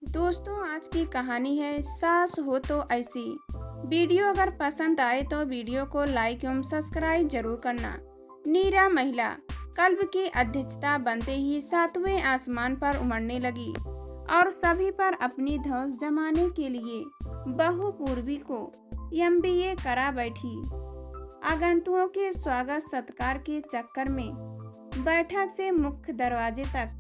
दोस्तों, आज की कहानी है सास हो तो ऐसी। वीडियो अगर पसंद आए तो वीडियो को लाइक एवं सब्सक्राइब जरूर करना। नीरा महिला कल्ब की अध्यक्षता बनते ही सातवें आसमान पर उमड़ने लगी और सभी पर अपनी धौंस जमाने के लिए बहू पूर्वी को एमबीए करा बैठी। आगंतुकों के स्वागत सत्कार के चक्कर में बैठक से मुख्य दरवाजे तक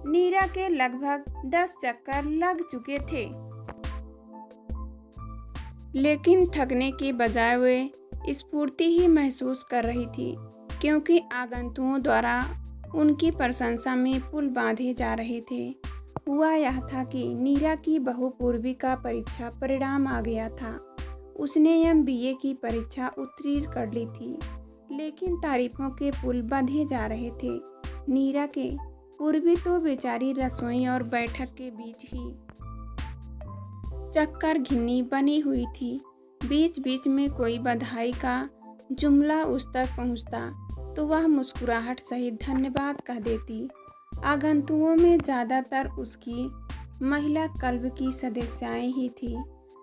नीरा के लगभग 10 चक्कर लग चुके थे, लेकिन थकने के बजाय वे स्फूर्ति ही महसूस कर रही थी, क्योंकि आगंतुकों द्वारा उनकी प्रशंसा में पुल बांधे जा रहे थे। हुआ यह था कि नीरा की बहू पूर्वी का परीक्षा परिणाम आ गया था। उसने एमबीए की परीक्षा उत्तीर्ण कर ली थी, लेकिन तारीफों के पुल बंधे जा रहे थे। नीरा के पूर्वी तो बेचारी रसोई और बैठक के बीच ही चक्कर घिन्नी बनी हुई थी। बीच बीच में कोई बधाई का जुमला उस तक पहुंचता तो वह मुस्कुराहट सहित धन्यवाद कह देती। आगंतुकों में ज़्यादातर उसकी महिला क्लब की सदस्याएं ही थी,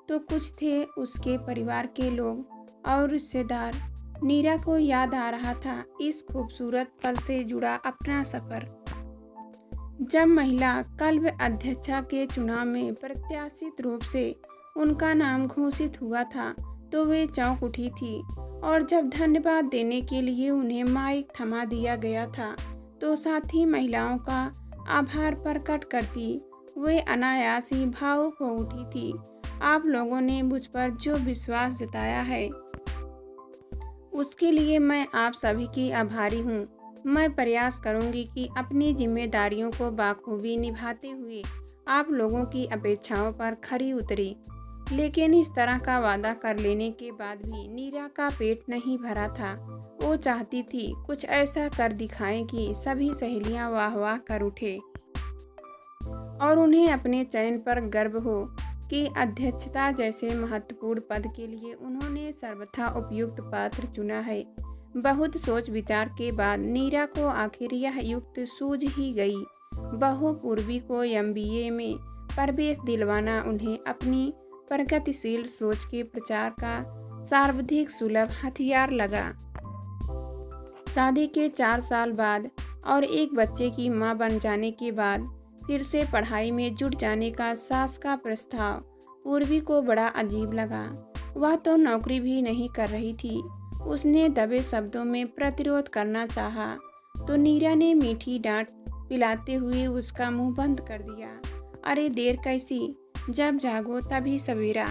तो कुछ थे उसके परिवार के लोग और रिश्तेदार। नीरा को याद आ रहा था इस खूबसूरत पल से जुड़ा अपना सफ़र। जब महिला क्लब अध्यक्षा के चुनाव में प्रत्याशित रूप से उनका नाम घोषित हुआ था तो वे चौंक उठी थी, और जब धन्यवाद देने के लिए उन्हें माइक थमा दिया गया था तो साथी महिलाओं का आभार प्रकट करती वे अनायास ही भावुक हो उठी थी। आप लोगों ने मुझ पर जो विश्वास जताया है उसके लिए मैं आप सभी की आभारी हूँ। मैं प्रयास करूंगी कि अपनी जिम्मेदारियों को बाखूबी निभाते हुए आप लोगों की अपेक्षाओं पर खरी उतरी। लेकिन इस तरह का वादा कर लेने के बाद भी नीरा का पेट नहीं भरा था। वो चाहती थी कुछ ऐसा कर दिखाएं कि सभी सहेलियां वाह वाह कर उठे और उन्हें अपने चयन पर गर्व हो कि अध्यक्षता जैसे महत्वपूर्ण पद के लिए उन्होंने सर्वथा उपयुक्त पात्र चुना है। बहुत सोच विचार के बाद नीरा को आखिर यह युक्त सूझ ही गई। बहू पूर्वी को एमबीए में प्रवेश दिलवाना उन्हें अपनी प्रगतिशील सोच के प्रचार का सर्वाधिक सुलभ हथियार लगा। शादी के 4 साल बाद और एक बच्चे की मां बन जाने के बाद फिर से पढ़ाई में जुट जाने का सास का प्रस्ताव पूर्वी को बड़ा अजीब लगा। वह तो नौकरी भी नहीं कर रही थी। उसने दबे शब्दों में प्रतिरोध करना चाहा तो नीरा ने मीठी डांट पिलाते हुए उसका मुंह बंद कर दिया। अरे देर कैसी, जब जागो तभी सवेरा।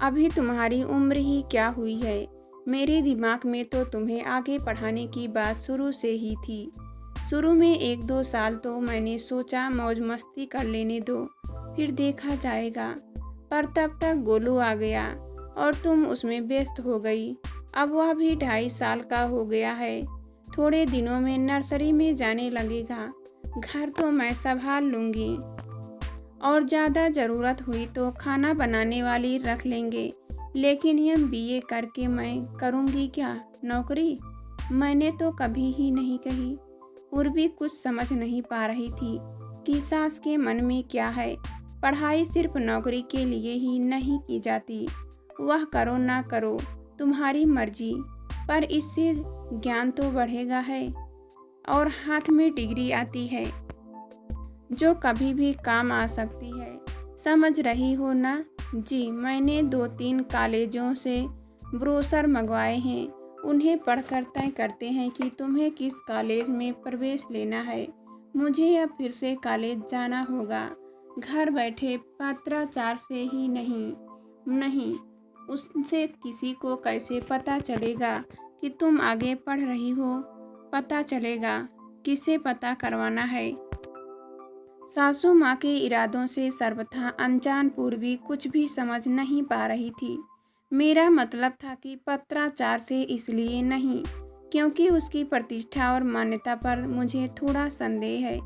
अभी तुम्हारी उम्र ही क्या हुई है। मेरे दिमाग में तो तुम्हें आगे पढ़ाने की बात शुरू से ही थी। शुरू में 1-2 साल तो मैंने सोचा मौज मस्ती कर लेने दो, फिर देखा जाएगा। पर तब तक गोलू आ गया और तुम उसमें व्यस्त हो गई। अब वह भी 2.5 साल का हो गया है। थोड़े दिनों में नर्सरी में जाने लगेगा। घर तो मैं संभाल लूँगी और ज़्यादा ज़रूरत हुई तो खाना बनाने वाली रख लेंगे। लेकिन एमबीए करके मैं करूँगी क्या नौकरी? मैंने तो कभी ही नहीं कही। पूर्वी कुछ समझ नहीं पा रही थी कि सास के मन में क्या है। पढ़ाई सिर्फ नौकरी के लिए ही नहीं की जाती। वह करो ना करो तुम्हारी मर्जी, पर इससे ज्ञान तो बढ़ेगा है और हाथ में डिग्री आती है जो कभी भी काम आ सकती है। समझ रही हो ना? जी, मैंने 2-3 कॉलेजों से ब्रोशर मंगवाए हैं। उन्हें पढ़कर तय करते हैं कि तुम्हें किस कॉलेज में प्रवेश लेना है। मुझे अब फिर से कॉलेज जाना होगा। घर बैठे पत्राचार से ही नहीं उससे किसी को कैसे पता चलेगा कि तुम आगे पढ़ रही हो? पता चलेगा, किसे पता करवाना है? सासू माँ के इरादों से सर्वथा अनजान पूर्वी कुछ भी समझ नहीं पा रही थी। मेरा मतलब था कि पत्राचार से इसलिए नहीं क्योंकि उसकी प्रतिष्ठा और मान्यता पर मुझे थोड़ा संदेह है।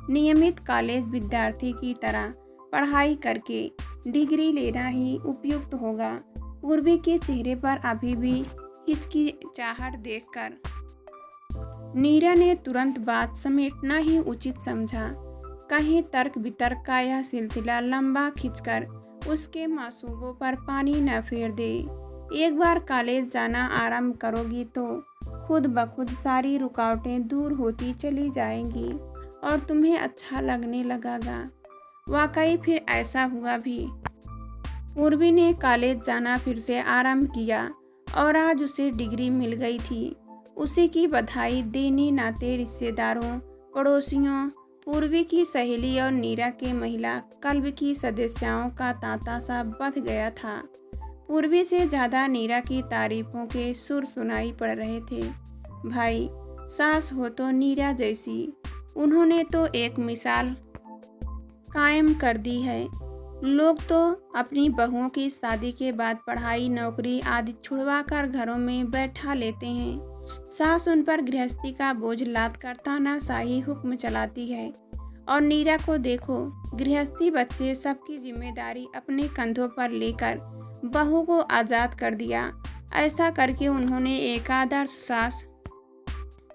नियमित कॉलेज विद्यार्थी की तरह पढ़ाई करके डिग्री लेना ही उपयुक्त होगा। पूर्वी के चेहरे पर अभी भी हिचकिचाहट देखकर नीरा ने तुरंत बात समेटना ही उचित समझा। कहीं तर्क वितर्क का यह सिलसिला लंबा खिंचकर उसके मासूबों पर पानी न फेर दे। एक बार कॉलेज जाना आरंभ करोगी तो खुद ब खुद सारी रुकावटें दूर होती चली जाएंगी और तुम्हें अच्छा लगने लगेगा। वाकई फिर ऐसा हुआ भी। पूर्वी ने कॉलेज जाना फिर से आरंभ किया और आज उसे डिग्री मिल गई थी। उसी की बधाई देने नाते रिश्तेदारों, पड़ोसियों, पूर्वी की सहेली और नीरा के महिला क्लब की सदस्यों का तांता सा बंध गया था। पूर्वी से ज़्यादा नीरा की तारीफों के सुर सुनाई पड़ रहे थे। भाई, सास हो तो नीरा जैसी, उन्होंने तो एक मिसाल कायम कर दी है। लोग तो अपनी बहुओं की शादी के बाद पढ़ाई, नौकरी आदि छुड़वाकर घरों में बैठा लेते हैं। सास उन पर गृहस्थी का बोझ लाद कर तानाशाही हुक्म चलाती है। और नीरा को देखो, गृहस्थी, बच्चे, सबकी जिम्मेदारी अपने कंधों पर लेकर बहू को आज़ाद कर दिया। ऐसा करके उन्होंने एक आदर्श सास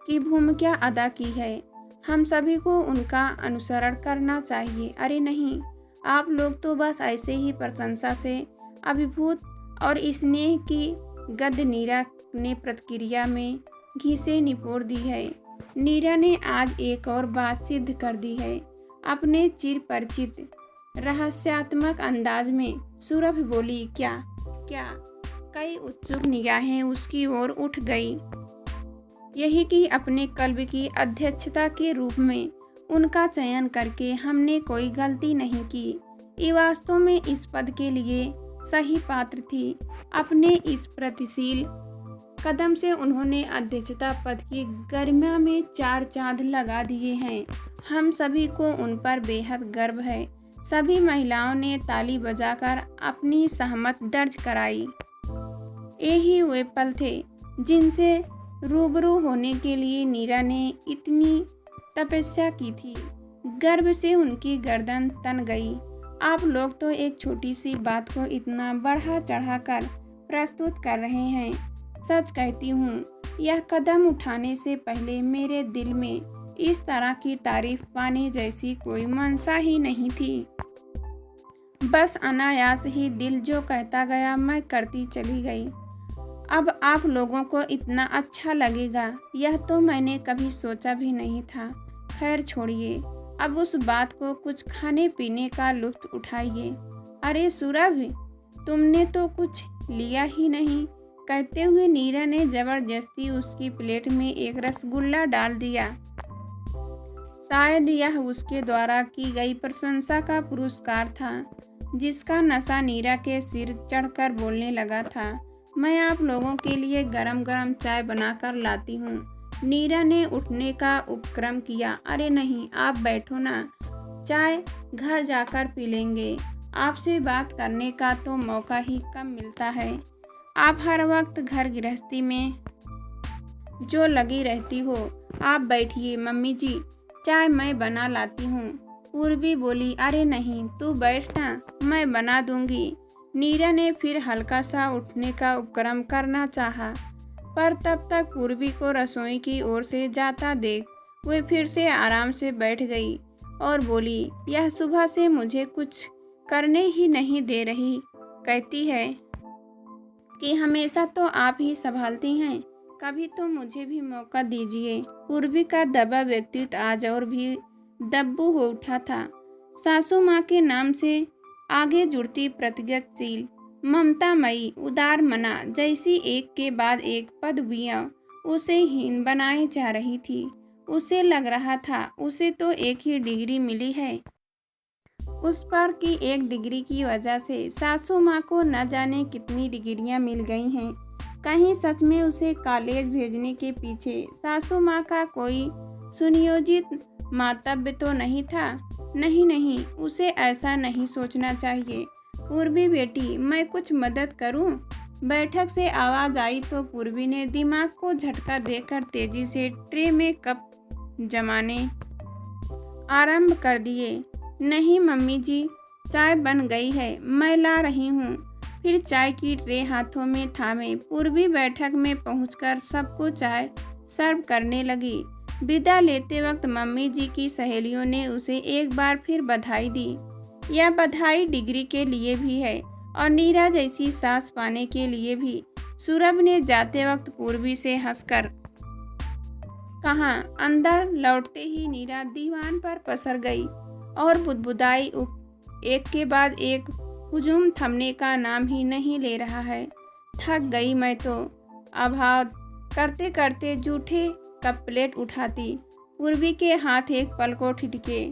की भूमिका अदा की है। हम सभी को उनका अनुसरण करना चाहिए। अरे नहीं, आप लोग तो बस ऐसे ही प्रशंसा से अभिभूत। और स्नेह की गद्य नीरा ने प्रतिक्रिया में घी से निपोड़ दी है। नीरा ने आज एक और बात सिद्ध कर दी है। अपने चिर परिचित रहस्यात्मक अंदाज में सुरभि बोली, क्या क्या? कई उत्सुक निगाहें उसकी ओर उठ गई। यही कि अपने क्लब की अध्यक्षता के रूप में उनका चयन करके हमने कोई गलती नहीं की। ये वास्तव में इस पद के लिए सही पात्र थी। अपने इस प्रतिशील कदम से उन्होंने अध्यक्षता पद की गरिमा में 4 चांद लगा दिए हैं। हम सभी को उन पर बेहद गर्व है। सभी महिलाओं ने ताली बजाकर अपनी सहमत दर्ज कराई। यही वे पल थे जिनसे रूबरू होने के लिए नीरा ने इतनी तपस्या की थी। गर्व से उनकी गर्दन तन गई। आप लोग तो एक छोटी सी बात को इतना बढ़ा चढ़ाकर प्रस्तुत कर रहे हैं। सच कहती हूँ, यह कदम उठाने से पहले मेरे दिल में इस तरह की तारीफ पाने जैसी कोई मंशा ही नहीं थी। बस अनायास ही दिल जो कहता गया मैं करती चली गई। अब आप लोगों को इतना अच्छा लगेगा, यह तो मैंने कभी सोचा भी नहीं था। खैर छोड़िए, अब उस बात को, कुछ खाने पीने का लुत्फ उठाइए। अरे सुरभि, तुमने तो कुछ लिया ही नहीं, कहते हुए नीरा ने जबरदस्ती उसकी प्लेट में एक रसगुल्ला डाल दिया। शायद यह उसके द्वारा की गई प्रशंसा का पुरस्कार था, जिसका नशा नीरा के सिर चढ़कर बोलने लगा था। मैं आप लोगों के लिए गरम गरम चाय बनाकर लाती हूँ। नीरा ने उठने का उपक्रम किया। अरे नहीं, आप बैठो ना, चाय घर जाकर पी लेंगे। आपसे बात करने का तो मौका ही कम मिलता है। आप हर वक्त घर गृहस्थी में जो लगी रहती हो। आप बैठिए मम्मी जी, चाय मैं बना लाती हूँ। पूर्वी बोली, अरे नहीं, तू बैठना, मैं बना दूंगी। नीरा ने फिर हल्का सा उठने का उपक्रम करना चाहा, पर तब तक पूर्वी को रसोई की ओर से जाता देख वे फिर से आराम से बैठ गई और बोली, यह सुबह से मुझे कुछ करने ही नहीं दे रही। कहती है कि हमेशा तो आप ही संभालती हैं, कभी तो मुझे भी मौका दीजिए। पूर्वी का दबा व्यक्तित्व आज और भी दब्बू हो उठा था। सासू माँ के नाम से आगे जुड़ती प्रतिगतशील, ममतामयी, उदार मना जैसी एक के बाद एक पदवियां उसे हीन बनाए जा रही थी। उसे लग रहा था उसे तो एक ही डिग्री मिली है। उस पर की एक डिग्री की वजह से सासू माँ को न जाने कितनी डिग्रियां मिल गई हैं। कहीं सच में उसे कॉलेज भेजने के पीछे सासू माँ का कोई सुनियोजित मातव्य तो नहीं था। नहीं नहीं, उसे ऐसा नहीं सोचना चाहिए। पूर्वी बेटी, मैं कुछ मदद करूं? बैठक से आवाज आई तो पूर्वी ने दिमाग को झटका देकर तेजी से ट्रे में कप जमाने आरंभ कर दिए। नहीं मम्मी जी, चाय बन गई है, मैं ला रही हूँ। फिर चाय की ट्रे हाथों में थामे पूर्वी बैठक में पहुंचकर सबको चाय सर्व करने लगी। विदा लेते वक्त मम्मी जी की सहेलियों ने उसे एक बार फिर बधाई दी। यह बधाई डिग्री के लिए भी है और नीरा जैसी सास पाने के लिए भी। सूरभ ने जाते वक्त पूर्वी से हंसकर कहा। अंदर लौटते ही नीरा दीवान पर पसर गई और बुदबुदाई। एक के बाद एक हुजूम थमने का नाम ही नहीं ले रहा है। थक गई मैं तो। अभाव करते करते जूठे कप प्लेट उठाती। पूर्वी के हाथ एक पल को ठिठके,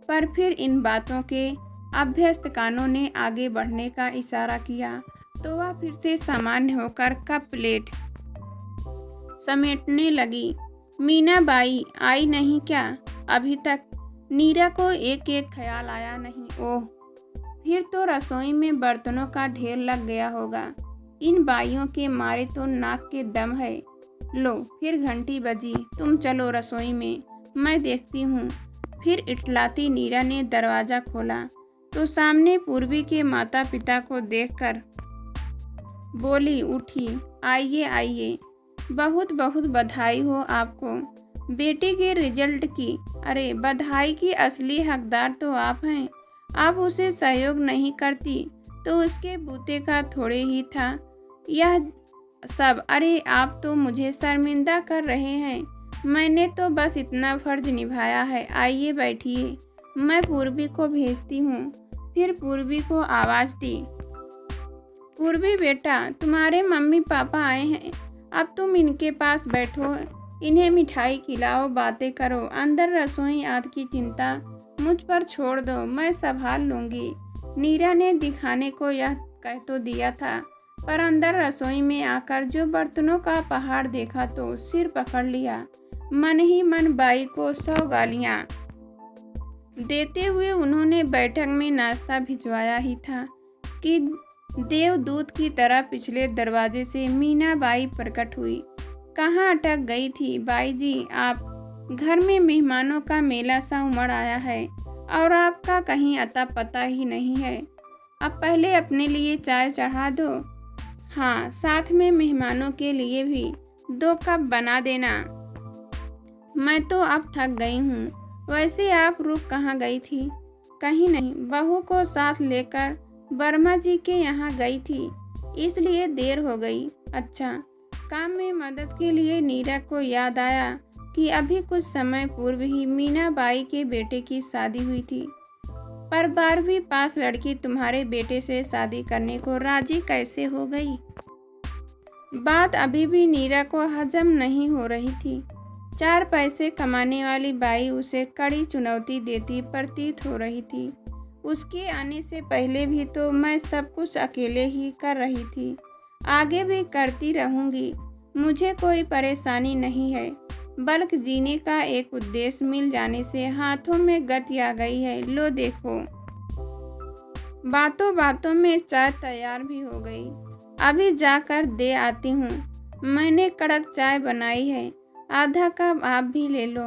पर फिर इन बातों के अभ्यस्त कानों ने आगे बढ़ने का इशारा किया तो वह फिर से सामान्य होकर कप प्लेट समेटने लगी। मीना बाई आई नहीं क्या अभी तक? नीरा को एक एक ख्याल आया। नहीं, ओह, फिर तो रसोई में बर्तनों का ढेर लग गया होगा। इन बाइयों के मारे तो नाक के दम है। लो, फिर घंटी बजी। तुम चलो रसोई में, मैं देखती हूँ। फिर इटलाती नीरा ने दरवाज़ा खोला तो सामने पूर्वी के माता पिता को देखकर बोली उठी, आइए आइए, बहुत बहुत बधाई हो आपको बेटी के रिजल्ट की। अरे, बधाई की असली हकदार तो आप हैं। आप उसे सहयोग नहीं करती तो उसके बूते का थोड़े ही था यह सब। अरे, आप तो मुझे शर्मिंदा कर रहे हैं। मैंने तो बस इतना फर्ज निभाया है। आइए बैठिए, मैं पूर्वी को भेजती हूँ। फिर पूर्वी को आवाज़ दी, पूर्वी बेटा, तुम्हारे मम्मी पापा आए हैं। अब तुम इनके पास बैठो, इन्हें मिठाई खिलाओ, बातें करो। अंदर रसोई आदि की चिंता मुझ पर छोड़ दो, मैं संभाल लूँगी। नीरा ने दिखाने को यह कह तो दिया था, पर अंदर रसोई में आकर जो बर्तनों का पहाड़ देखा तो सिर पकड़ लिया। मन ही मन बाई को 100 गालियाँ देते हुए उन्होंने बैठक में नाश्ता भिजवाया ही था कि देवदूत की तरह पिछले दरवाजे से मीना बाई प्रकट हुई। कहाँ अटक गई थी बाई जी आप? घर में मेहमानों का मेला सा उमड़ आया है और आपका कहीं अता पता ही नहीं है। अब पहले अपने लिए चाय चढ़ा दो। हाँ, साथ में मेहमानों के लिए भी 2 कप बना देना। मैं तो अब थक गई हूँ। वैसे आप रुक कहाँ गई थी? कहीं नहीं, बहू को साथ लेकर वर्मा जी के यहाँ गई थी, इसलिए देर हो गई। अच्छा, काम में मदद के लिए नीरा को याद आया कि अभी कुछ समय पूर्व ही मीना बाई के बेटे की शादी हुई थी। पर 12वीं पास लड़की तुम्हारे बेटे से शादी करने को राजी कैसे हो गई? बात अभी भी नीरा को हजम नहीं हो रही थी। 4 पैसे कमाने वाली बाई उसे कड़ी चुनौती देती प्रतीत हो रही थी। उसके आने से पहले भी तो मैं सब कुछ अकेले ही कर रही थी, आगे भी करती रहूंगी। मुझे कोई परेशानी नहीं है, बल्कि जीने का एक उद्देश्य मिल जाने से हाथों में गति आ गई है। लो देखो। बातों बातों में चाय तैयार भी हो गई। अभी जाकर दे आती हूँ। मैंने कड़क चाय बनाई है, आधा कप आप भी ले लो,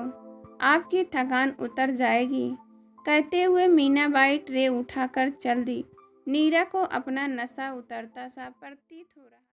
आपकी थकान उतर जाएगी। कहते हुए मीनाबाई ट्रे उठाकर चल दी। नीरा को अपना नशा उतरता सा प्रतीत हो रहा।